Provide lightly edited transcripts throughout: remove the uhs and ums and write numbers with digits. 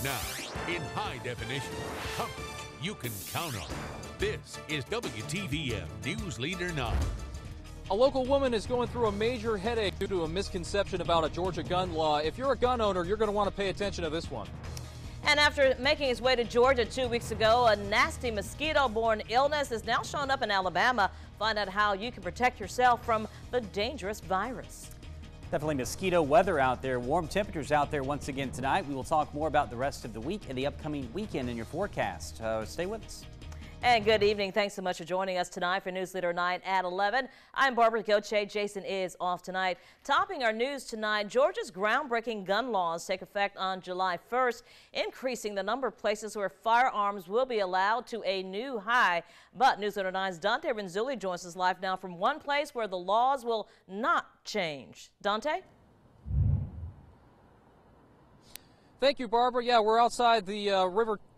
Now, in high definition, coverage you can count on. This is WTVM News Leader 9. A local woman is going through a major headache due to a misconception about a Georgia gun law. If you're a gun owner, you're going to want to pay attention to this one. And after making its way to Georgia 2 weeks ago, a nasty mosquito-borne illness is now showing up in Alabama. Find out how you can protect yourself from the dangerous virus. Definitely mosquito weather out there. Warm temperatures out there once again tonight. We will talk more about the rest of the week and the upcoming weekend in your forecast. Stay with us. And good evening. Thanks so much for joining us tonight for News Leader 9 at 11. I'm Barbara Goche. Jason is off tonight. Topping our news tonight, Georgia's groundbreaking gun laws take effect on July 1st, increasing the number of places where firearms will be allowed to a new high. But News Leader 9's Dante Renzulli joins us live now from one place where the laws will not change. Dante? Thank you, Barbara. Yeah, we're outside the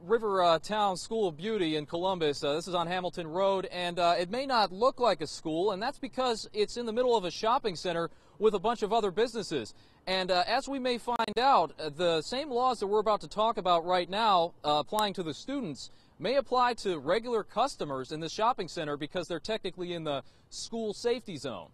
Rivertown School of Beauty in Columbus. This is on Hamilton Road, and it may not look like a school, and that's because it's in the middle of a shopping center with a bunch of other businesses. And as we may find out, the same laws that we're about to talk about right now applying to the students may apply to regular customers in the shopping center because they're technically in the school safety zone.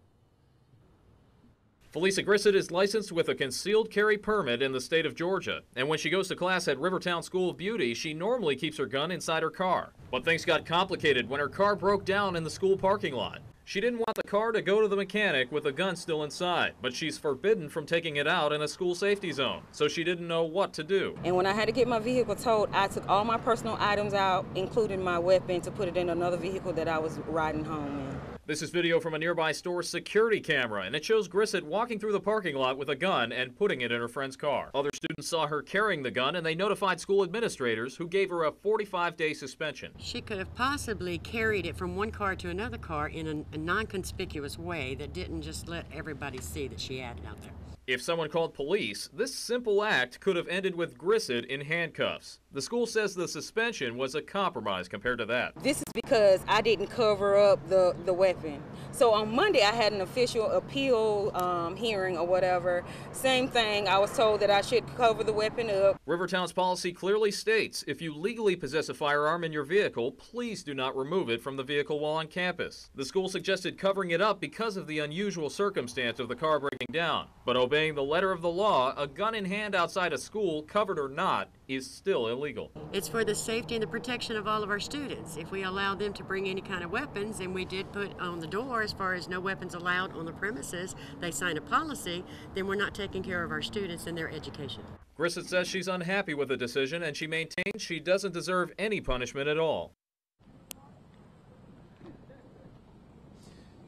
Felisa Grissett is licensed with a concealed carry permit in the state of Georgia, and when she goes to class at Rivertown School of Beauty, she normally keeps her gun inside her car. But things got complicated when her car broke down in the school parking lot. She didn't want the car to go to the mechanic with the gun still inside, but she's forbidden from taking it out in a school safety zone, so she didn't know what to do. And when I had to get my vehicle towed, I took all my personal items out, including my weapon, to put it in another vehicle that I was riding home in. This is video from a nearby store's security camera, and it shows Grissett walking through the parking lot with a gun and putting it in her friend's car. Other students saw her carrying the gun, and they notified school administrators, who gave her a 45-day suspension. She could have possibly carried it from one car to another car in a non-conspicuous way that didn't just let everybody see that she had it out there. If someone called police, this simple act could have ended with Grissett in handcuffs. The school says the suspension was a compromise compared to that. This is because I didn't cover up the weapon. So on Monday I had an official appeal hearing or whatever. Same thing, I was told that I should cover the weapon up. Rivertown's policy clearly states if you legally possess a firearm in your vehicle, please do not remove it from the vehicle while on campus. The school suggested covering it up because of the unusual circumstance of the car breaking down. But obeying the letter of the law, a gun in hand outside a school, covered or not, is still illegal. It's for the safety and the protection of all of our students. If we allow them to bring any kind of weapons, and we did put on the door as far as no weapons allowed on the premises, they sign a policy, then we're not taking care of our students and their education. Grissett says she's unhappy with the decision, and she maintains she doesn't deserve any punishment at all.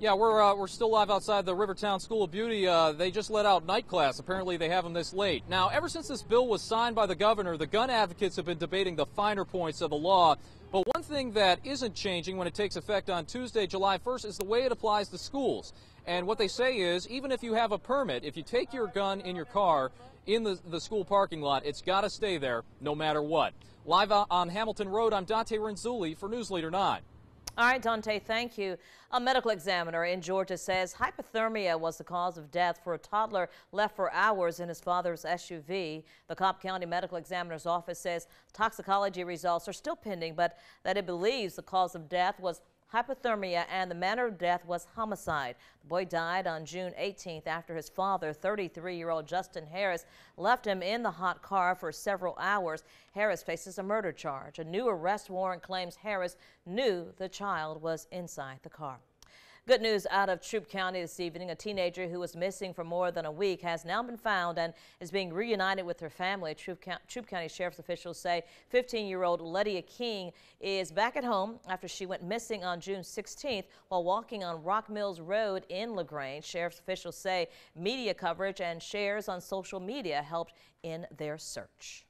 Yeah, we're still live outside the Rivertown School of Beauty. They just let out night class. Apparently they have them this late. Now, ever since this bill was signed by the governor, the gun advocates have been debating the finer points of the law. But one thing that isn't changing when it takes effect on Tuesday, July 1st, is the way it applies to schools. And what they say is, even if you have a permit, if you take your gun in your car in the school parking lot, it's got to stay there no matter what. Live on Hamilton Road, I'm Dante Renzulli for News Leader 9. All right, Dante, thank you. A medical examiner in Georgia says hypothermia was the cause of death for a toddler left for hours in his father's SUV. The Cobb County Medical Examiner's Office says toxicology results are still pending, but that it believes the cause of death was hypothermia and the manner of death was homicide. The boy died on June 18th after his father, 33-year-old Justin Harris, left him in the hot car for several hours. Harris faces a murder charge. A new arrest warrant claims Harris knew the child was inside the car. Good news out of Troup County this evening. A teenager who was missing for more than a week has now been found and is being reunited with her family. Troup County Sheriff's officials say 15-year-old Lydia King is back at home after she went missing on June 16th while walking on Rock Mills Road in LaGrange. Sheriff's officials say media coverage and shares on social media helped in their search.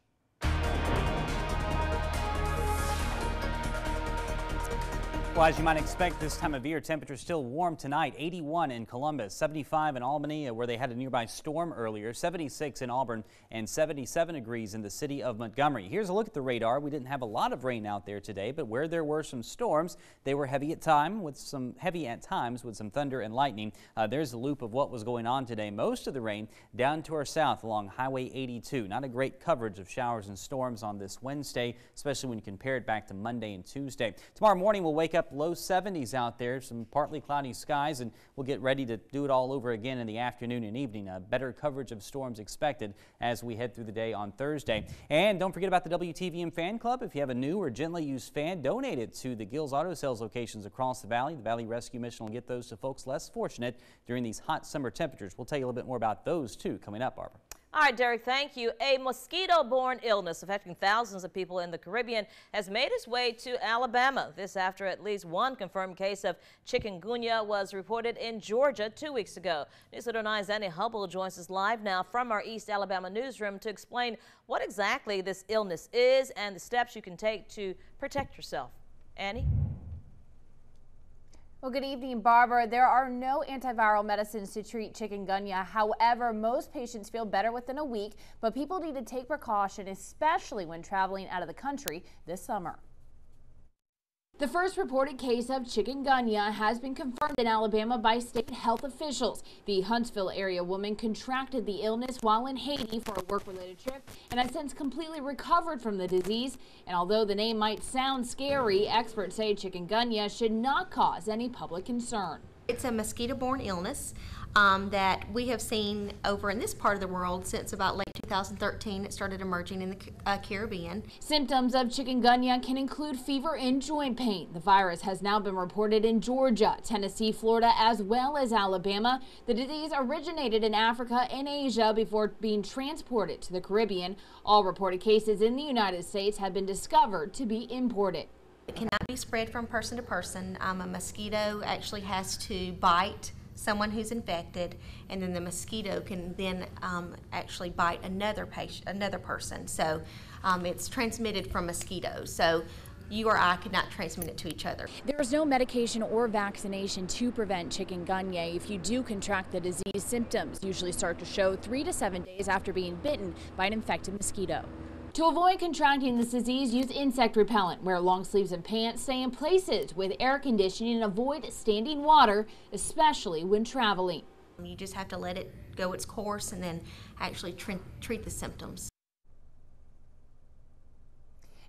Well, as you might expect this time of year, temperatures still warm tonight. 81 in Columbus, 75 in Albany, where they had a nearby storm earlier, 76 in Auburn, and 77 degrees in the city of Montgomery. Here's a look at the radar. We didn't have a lot of rain out there today, but where there were some storms, they were heavy at times with some thunder and lightning. There's a loop of what was going on today. Most of the rain down to our south along Highway 82. Not a great coverage of showers and storms on this Wednesday, especially when you compare it back to Monday and Tuesday. Tomorrow morning we'll wake up low 70s out there, some partly cloudy skies, and we'll get ready to do it all over again in the afternoon and evening. Better coverage of storms expected as we head through the day on Thursday. And don't forget about the WTVM Fan Club. If you have a new or gently used fan, donate it to the Gills Auto Sales locations across the valley. The Valley Rescue Mission will get those to folks less fortunate during these hot summer temperatures. We'll tell you a little bit more about those too coming up, Barbara. All right, Derek, thank you. A mosquito-borne illness affecting thousands of people in the Caribbean has made its way to Alabama. This after at least one confirmed case of chikungunya was reported in Georgia 2 weeks ago. News Leader 9's Annie Hubble joins us live now from our East Alabama newsroom to explain what exactly this illness is and the steps you can take to protect yourself. Annie? Well, good evening, Barbara. There are no antiviral medicines to treat chikungunya. However, most patients feel better within a week, but people need to take precaution, especially when traveling out of the country this summer. The first reported case of chikungunya has been confirmed in Alabama by state health officials. The Huntsville area woman contracted the illness while in Haiti for a work-related trip and has since completely recovered from the disease. And although the name might sound scary, experts say chikungunya should not cause any public concern. It's a mosquito-borne illness that we have seen over in this part of the world since about late 2013. It started emerging in the Caribbean. Symptoms of chikungunya can include fever and joint pain. The virus has now been reported in Georgia, Tennessee, Florida, as well as Alabama. The disease originated in Africa and Asia before being transported to the Caribbean. All reported cases in the United States have been discovered to be imported. It cannot be spread from person to person. A mosquito actually has to bite someone who's infected, and then the mosquito can then actually bite another person. So it's transmitted from mosquitoes. So you or I could not transmit it to each other. There is no medication or vaccination to prevent chikungunya. If you do contract the disease, symptoms usually start to show 3 to 7 days after being bitten by an infected mosquito. To avoid contracting this disease, use insect repellent. Wear long sleeves and pants. Stay in places with air conditioning and avoid standing water, especially when traveling. You just have to let it go its course and then actually treat the symptoms.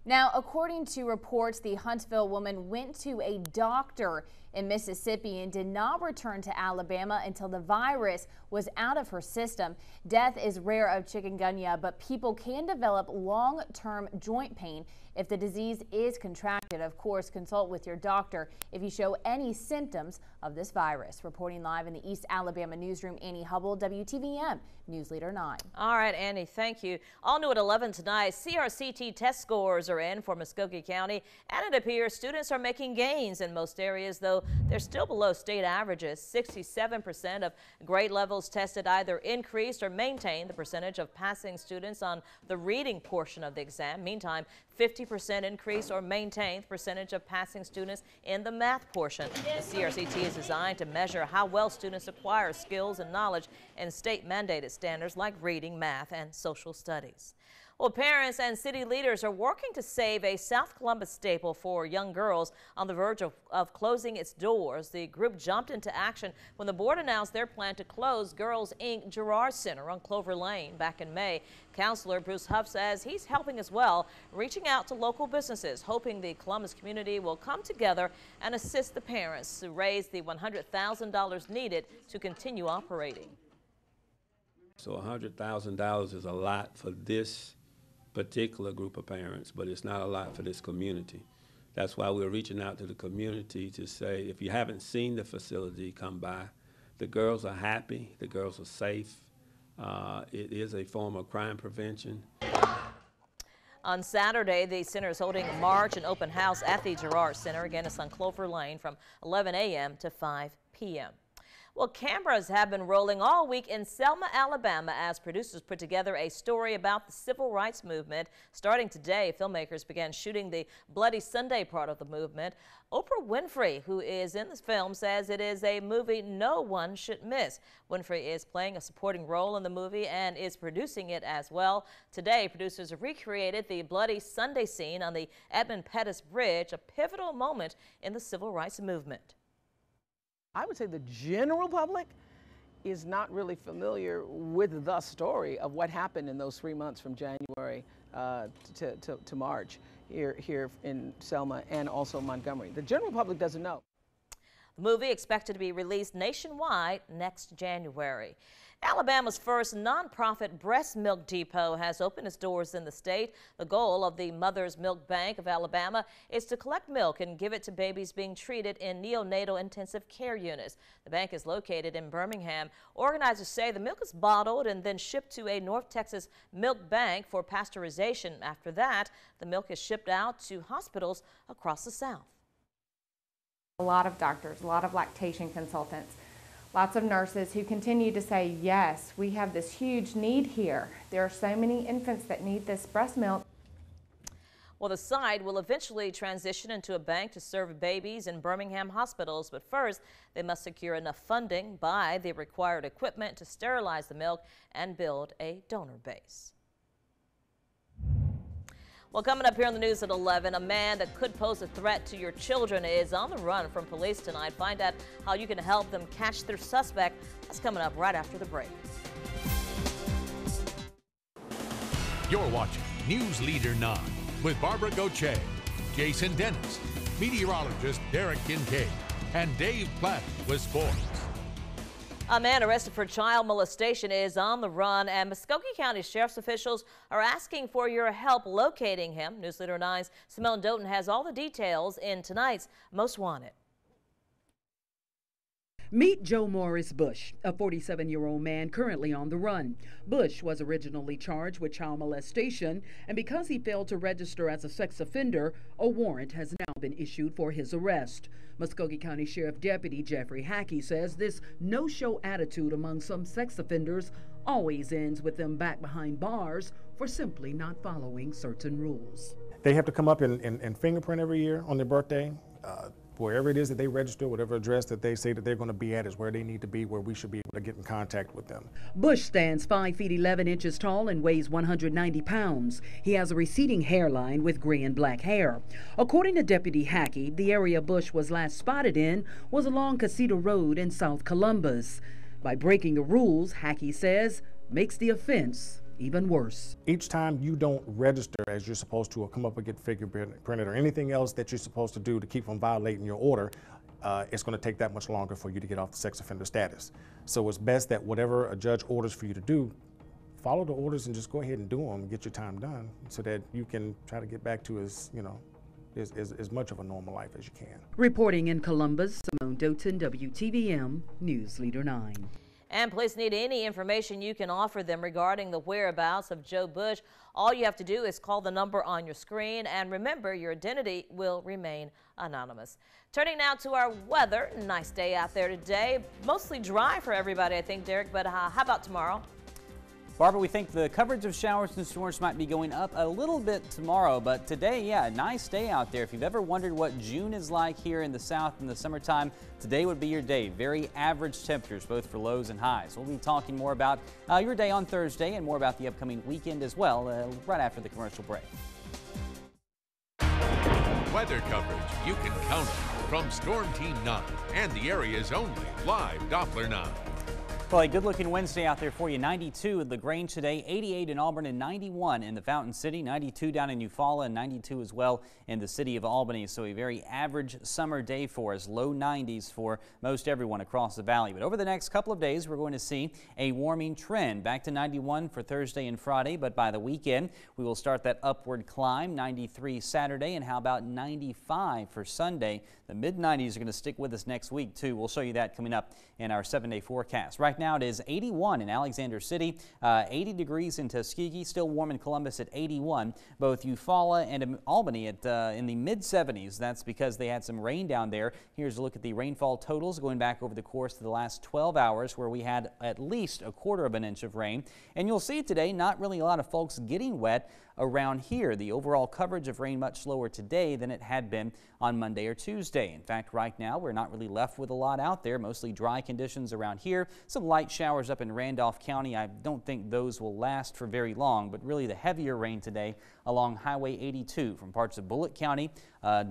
Now, according to reports, the Huntsville woman went to a doctor in Mississippi and did not return to Alabama until the virus was out of her system. Death is rare of chikungunya, but people can develop long-term joint pain if the disease is contracted. Of course, consult with your doctor if you show any symptoms of this virus. Reporting live in the East Alabama newsroom, Annie Hubble, WTVM News Leader 9. All right, Annie, thank you. All new at 11 tonight, CRCT test scores are in for Muskogee County, and it appears students are making gains in most areas, though they're still below state averages. 67% of grade levels tested either increased or maintained the percentage of passing students on the reading portion of the exam. Meantime, 50% increase or maintained the percentage of passing students in the math portion. The CRCT is designed to measure how well students acquire skills and knowledge in state-mandated standards like reading, math, and social studies. Well, parents and city leaders are working to save a South Columbus staple for young girls on the verge of closing its doors. The group jumped into action when the board announced their plan to close Girls Inc. Girard Center on Clover Lane back in May. Councilor Bruce Huff says he's helping as well, reaching out to local businesses, hoping the Columbus community will come together and assist the parents to raise the $100,000 needed to continue operating. So $100,000 is a lot for this particular group of parents, but it's not a lot for this community. That's why we're reaching out to the community to say, if you haven't seen the facility, come by. The girls are happy, the girls are safe. It is a form of crime prevention. On Saturday, the center is holding a march and open house at the Girard Center. Again, it's on Clover Lane from 11 a.m. to 5 p.m. Well, cameras have been rolling all week in Selma, Alabama, as producers put together a story about the civil rights movement. Starting today, filmmakers began shooting the Bloody Sunday part of the movement. Oprah Winfrey, who is in this film, says it is a movie no one should miss. Winfrey is playing a supporting role in the movie and is producing it as well. Today, producers have recreated the Bloody Sunday scene on the Edmund Pettus Bridge, a pivotal moment in the civil rights movement. I would say the general public is not really familiar with the story of what happened in those 3 months from January to March here in Selma and also Montgomery. The general public doesn't know. The movie expected to be released nationwide next January. Alabama's first nonprofit breast milk depot has opened its doors in the state. The goal of the Mother's Milk Bank of Alabama is to collect milk and give it to babies being treated in neonatal intensive care units. The bank is located in Birmingham. Organizers say the milk is bottled and then shipped to a North Texas milk bank for pasteurization. After that, the milk is shipped out to hospitals across the South. A lot of doctors, a lot of lactation consultants, lots of nurses who continue to say, yes, we have this huge need here. There are so many infants that need this breast milk. Well, the site will eventually transition into a bank to serve babies in Birmingham hospitals, but first they must secure enough funding, buy the required equipment to sterilize the milk, and build a donor base. Well, coming up here on the news at 11, a man that could pose a threat to your children is on the run from police tonight. Find out how you can help them catch their suspect. That's coming up right after the break. You're watching News Leader 9 with Barbara Gauthier, Jason Dennis, meteorologist Derek Kincaid, and Dave Platt with sports. A man arrested for child molestation is on the run, and Muskogee County Sheriff's officials are asking for your help locating him. News Leader 9's Simone Doughton has all the details in tonight's Most Wanted. Meet Joe Morris Bush, a 47-year-old man currently on the run. Bush was originally charged with child molestation, and because he failed to register as a sex offender, a warrant has now been issued for his arrest. Muskogee County Sheriff Deputy Jeffrey Hackey says this no-show attitude among some sex offenders always ends with them back behind bars for simply not following certain rules. They have to come up and fingerprint every year on their birthday. Wherever it is that they register, whatever address that they say that they're going to be at is where they need to be, where we should be able to get in contact with them. Bush stands 5 feet 11 inches tall and weighs 190 pounds. He has a receding hairline with gray and black hair. According to Deputy Hackey, the area Bush was last spotted in was along Casita Road in South Columbus. By breaking the rules, Hackey says, makes the offense even worse. Each time you don't register as you're supposed to, or come up and get fingerprinted or anything else that you're supposed to do to keep from violating your order, it's going to take that much longer for you to get off the sex offender status. So it's best that whatever a judge orders for you to do, follow the orders and just go ahead and do them and get your time done so that you can try to get back to as much of a normal life as you can. Reporting in Columbus, Simone Doughton, WTVM News Leader 9. And police need any information you can offer them regarding the whereabouts of Joe Bush. All you have to do is call the number on your screen, and remember, your identity will remain anonymous. Turning now to our weather. Nice day out there today. Mostly dry for everybody, I think, Derek, but how about tomorrow? Barbara, we think the coverage of showers and storms might be going up a little bit tomorrow, but today, yeah, nice day out there. If you've ever wondered what June is like here in the South in the summertime, today would be your day. Very average temperatures, both for lows and highs. We'll be talking more about your day on Thursday and more about the upcoming weekend as well, right after the commercial break. Weather coverage you can count on from Storm Team 9 and the area's only live Doppler 9. Well, a good-looking Wednesday out there for you. 92 in LaGrange today, 88 in Auburn, and 91 in the Fountain City, 92 down in Eufaula, and 92 as well in the city of Albany. So a very average summer day for us, low 90s for most everyone across the valley. But over the next couple of days, we're going to see a warming trend. Back to 91 for Thursday and Friday, but by the weekend, we will start that upward climb. 93 Saturday, and how about 95 for Sunday? The mid-90s are going to stick with us next week, too. We'll show you that coming up in our 7-day forecast. Right now, now it is 81 in Alexander City, 80 degrees in Tuskegee, still warm in Columbus at 81. Both Eufaula and Albany at in the mid-70s. That's because they had some rain down there. Here's a look at the rainfall totals going back over the course of the last 12 hours, where we had at least 1/4 of an inch of rain. And you'll see today not really a lot of folks getting wet around here. The overall coverage of rain much lower today than it had been on Monday or Tuesday. In fact, right now we're not really left with a lot out there. Mostly dry conditions around here. Some light showers up in Randolph County. I don't think those will last for very long, but really the heavier rain today along Highway 82 from parts of Bullitt County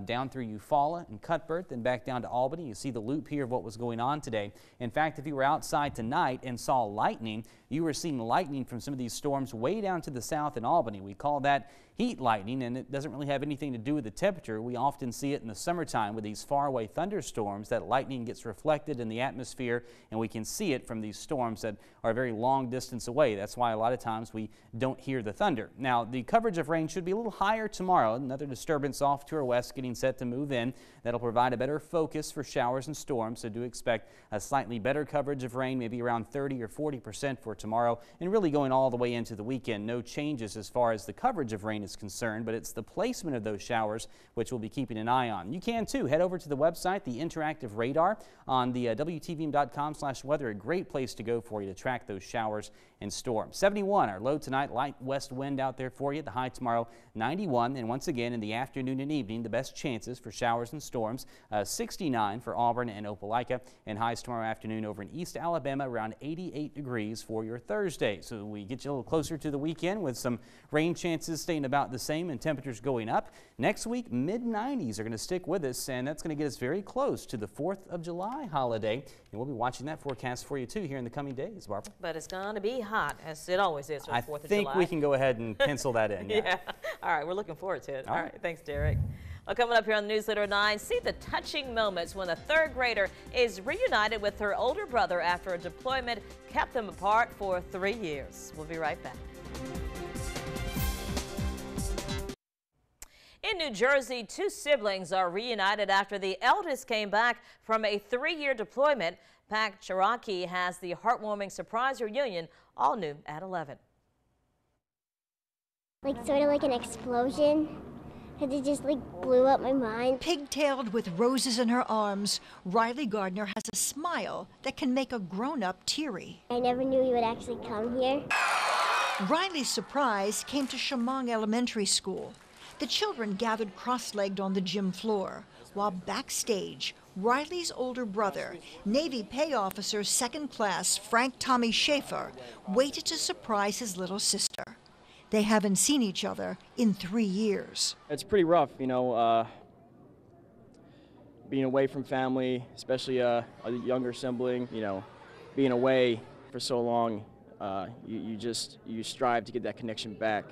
down through Eufaula and Cuthbert, then back down to Albany. You see the loop here of what was going on today. In fact, if you were outside tonight and saw lightning, you were seeing lightning from some of these storms way down to the south in Albany. We call that heat lightning, and it doesn't really have anything to do with the temperature. We often see it in the summertime with these faraway thunderstorms. That lightning gets reflected in the atmosphere, and we can see it from these storms that are a very long distance away. That's why a lot of times we don't hear the thunder. Now, the coverage of rain should be a little higher tomorrow. Another disturbance off to our west getting set to move in. That'll provide a better focus for showers and storms, so do expect a slightly better coverage of rain, maybe around 30 or 40% for tomorrow, and really going all the way into the weekend. No changes as far as the coverage of rain is concerned, but it's the placement of those showers which we'll be keeping an eye on. You can too head over to the website, the interactive radar on the WTVM.com/weather. A great place to go for you to track those showers and storms. 71 our low tonight, light west wind out there for you. The high tomorrow 91, and once again in the afternoon and evening the best chances for showers and storms. 69 for Auburn and Opelika, and highs tomorrow afternoon over in East Alabama around 88 degrees for your Thursday. So we get you a little closer to the weekend with some rain chances staying about the same and temperatures going up. Next week, mid-90s are going to stick with us, and that's going to get us very close to the 4th of July holiday. And we'll be watching that forecast for you too here in the coming days, Barbara. But it's going to be hot, as it always is for the 4th of July. I think we can go ahead and pencil that in. Yeah. All right, we're looking forward to it. All right. Thanks, Derek. Well, coming up here on the News Leader 9, see the touching moments when a 3rd grader is reunited with her older brother after a deployment kept them apart for 3 years. We'll be right back. In New Jersey, 2 siblings are reunited after the eldest came back from a 3-year deployment. Pac Cherokee has the heartwarming surprise reunion, all new at 11. Like sort of like an explosion, because it just like blew up my mind. Pigtailed with roses in her arms, Riley Gardner has a smile that can make a grown-up teary. I never knew you would actually come here. Riley's surprise came to Chemung Elementary School. The children gathered cross-legged on the gym floor, while backstage, Riley's older brother, Navy Pay Officer 2nd Class Frank Tommy Schaefer, waited to surprise his little sister. They haven't seen each other in 3 years. It's pretty rough, you know, being away from family, especially a younger sibling, you know, being away for so long, you strive to get that connection back.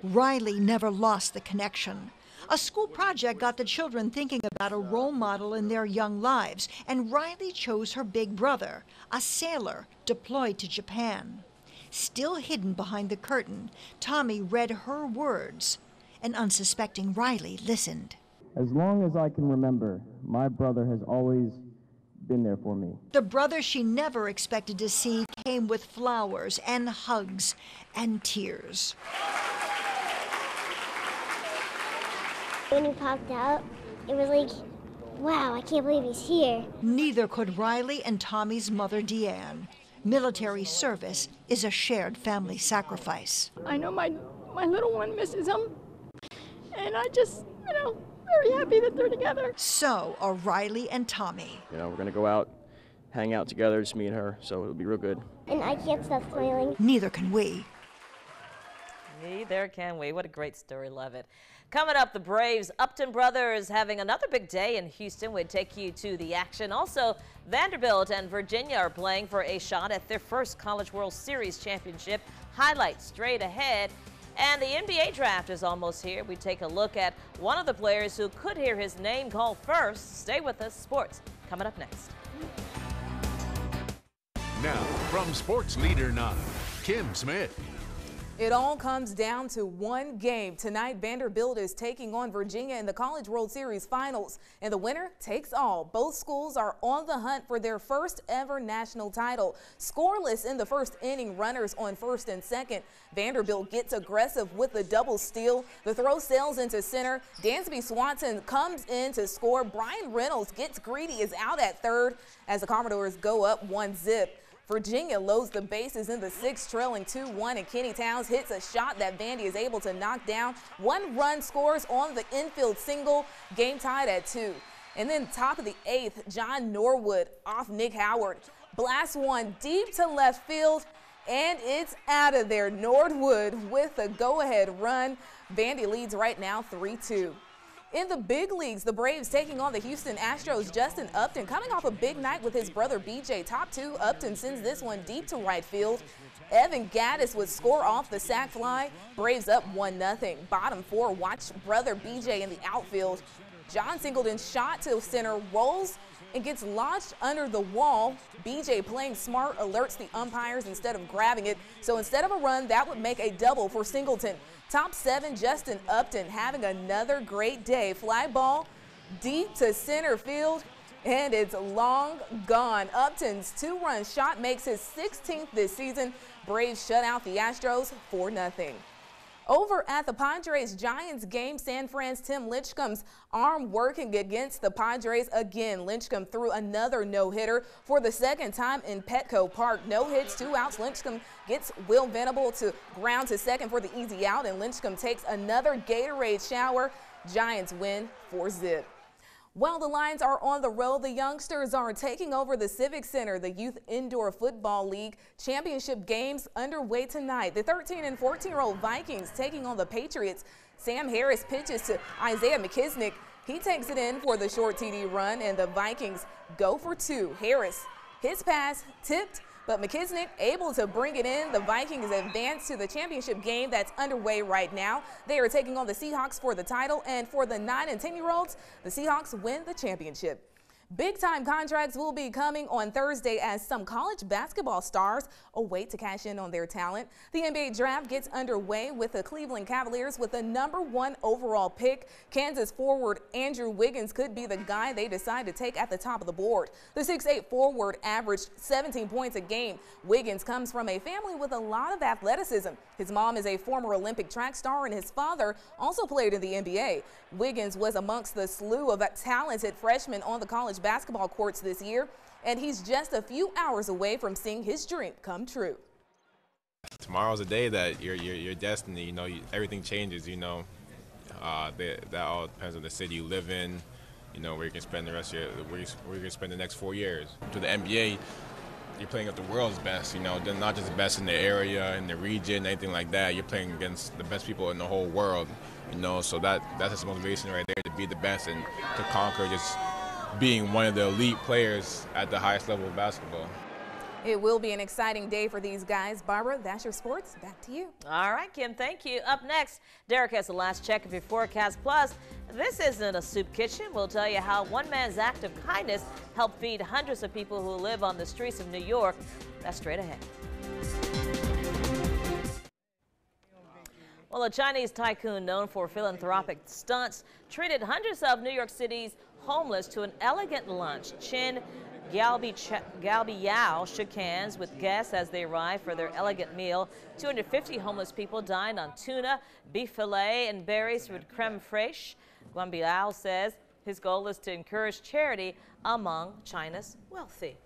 Riley never lost the connection. A school project got the children thinking about a role model in their young lives, and Riley chose her big brother, a sailor deployed to Japan. Still hidden behind the curtain, Tommy read her words. An unsuspecting Riley listened. As long as I can remember, my brother has always been there for me. The brother she never expected to see came with flowers and hugs and tears. When he popped out, it was like, wow, I can't believe he's here. Neither could Riley and Tommy's mother, Deanne. Military service is a shared family sacrifice. I know my little one misses him, and I just, you know, very happy that they're together. So are Riley and Tommy. You know, we're gonna go out, hang out together, just me and her, so it'll be real good. And I can't stop smiling. Neither can we. Neither can we. What a great story. Love it. Coming up, the Braves Upton brothers having another big day in Houston. We'd take you to the action. Also, Vanderbilt and Virginia are playing for a shot at their first College World Series championship. Highlights straight ahead. And the NBA draft is almost here. We take a look at one of the players who could hear his name called first. Stay with us. Sports coming up next. Now, from Sports Leader 9, Kim Smith. It all comes down to one game. Tonight, Vanderbilt is taking on Virginia in the College World Series Finals, and the winner takes all. Both schools are on the hunt for their first ever national title. Scoreless in the first inning, runners on first and second. Vanderbilt gets aggressive with the double steal. The throw sails into center. Dansby Swanson comes in to score. Brian Reynolds gets greedy, is out at third as the Commodores go up 1-0. Virginia loads the bases in the sixth, trailing 2-1, and Kenny Towns hits a shot that Vandy is able to knock down. 1 run scores on the infield single, game tied at 2. And then top of the 8th, John Norwood off Nick Howard. Blasts one deep to left field, and it's out of there. Norwood with a go-ahead run. Vandy leads right now 3-2. In the big leagues, the Braves taking on the Houston Astros. Justin Upton coming off a big night with his brother BJ. Top 2, Upton sends this one deep to right field. Evan Gattis would score off the sac fly. Braves up 1-0. Bottom 4, watch brother BJ in the outfield. John Singleton shot to center, rolls and gets lodged under the wall. BJ playing smart alerts the umpires instead of grabbing it. So instead of a run, that would make a double for Singleton. Top 7, Justin Upton having another great day. Fly ball deep to center field, and it's long gone. Upton's 2-run shot makes his 16th this season. Braves shut out the Astros 4-0. Over at the Padres-Giants game, San Fran's Tim Lincecum's arm working against the Padres again. Lincecum threw another no-hitter for the second time in Petco Park. No hits, 2 outs. Lincecum gets Will Venable to ground to second for the easy out, and Lincecum takes another Gatorade shower. Giants win 4-0. While the Lions are on the road, the youngsters are taking over the Civic Center. The Youth Indoor Football League championship games underway tonight. The 13 and 14-year-old Vikings taking on the Patriots. Sam Harris pitches to Isaiah McKisnick. He takes it in for the short TD run, and the Vikings go for 2. Harris, his pass tipped, but McKisnick able to bring it in. The Vikings advance to the championship game that's underway right now. They are taking on the Seahawks for the title, and for the 9 and 10-year-olds, the Seahawks win the championship. Big-time contracts will be coming on Thursday as some college basketball stars await to cash in on their talent. The NBA draft gets underway with the Cleveland Cavaliers with the #1 overall pick. Kansas forward Andrew Wiggins could be the guy they decide to take at the top of the board. The 6'8" forward averaged 17 points a game. Wiggins comes from a family with a lot of athleticism. His mom is a former Olympic track star, and his father also played in the NBA. Wiggins was amongst the slew of talented freshmen on the college basketball courts this year, and he's just a few hours away from seeing his dream come true. Tomorrow's a day that your destiny, everything changes, that all depends on the city you live in, where you can spend the rest of where you can spend the next 4 years. To the NBA, you're playing at the world's best, not just the best in the area, in the region, anything like that. You're playing against the best people in the whole world, so that's just motivation right there, to be the best and to conquer just being one of the elite players at the highest level of basketball. It will be an exciting day for these guys. Barbara, that's your sports. Back to you. All right, Kim, thank you. Up next, Derek has the last check of your forecast. Plus, this isn't a soup kitchen. We'll tell you how one man's act of kindness helped feed hundreds of people who live on the streets of New York. That's straight ahead. Well, a Chinese tycoon known for philanthropic stunts treated hundreds of New York City's homeless to an elegant lunch. Chen Gaobiao shook hands with guests as they arrived for their elegant meal. 250 homeless people dined on tuna, beef fillet, and berries with creme fraiche. Gaobiao says his goal is to encourage charity among China's wealthy.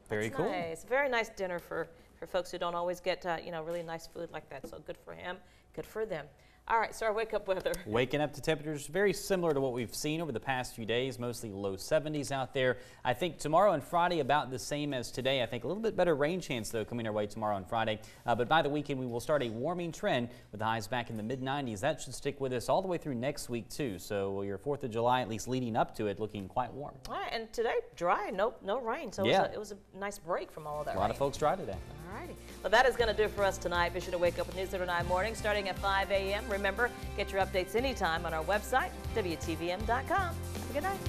Very cool. Nice. Very nice dinner for folks who don't always get really nice food like that. So good for him, good for them. All right, so our wake-up weather. Waking up to temperatures very similar to what we've seen over the past few days, mostly low 70s out there. I think tomorrow and Friday about the same as today. I think a little bit better rain chance, though, coming our way tomorrow and Friday. But by the weekend, we will start a warming trend with the highs back in the mid-90s. That should stick with us all the way through next week, too. So your 4th of July, at least leading up to it, looking quite warm. All right, and today, dry, no rain. So yeah. it was a nice break from all of that A lot of folks dry today. All righty. Well, that is going to do it for us tonight. Be sure to wake up with News 9 morning starting at 5 a.m. Remember, get your updates anytime on our website, WTVM.com. Have a good night.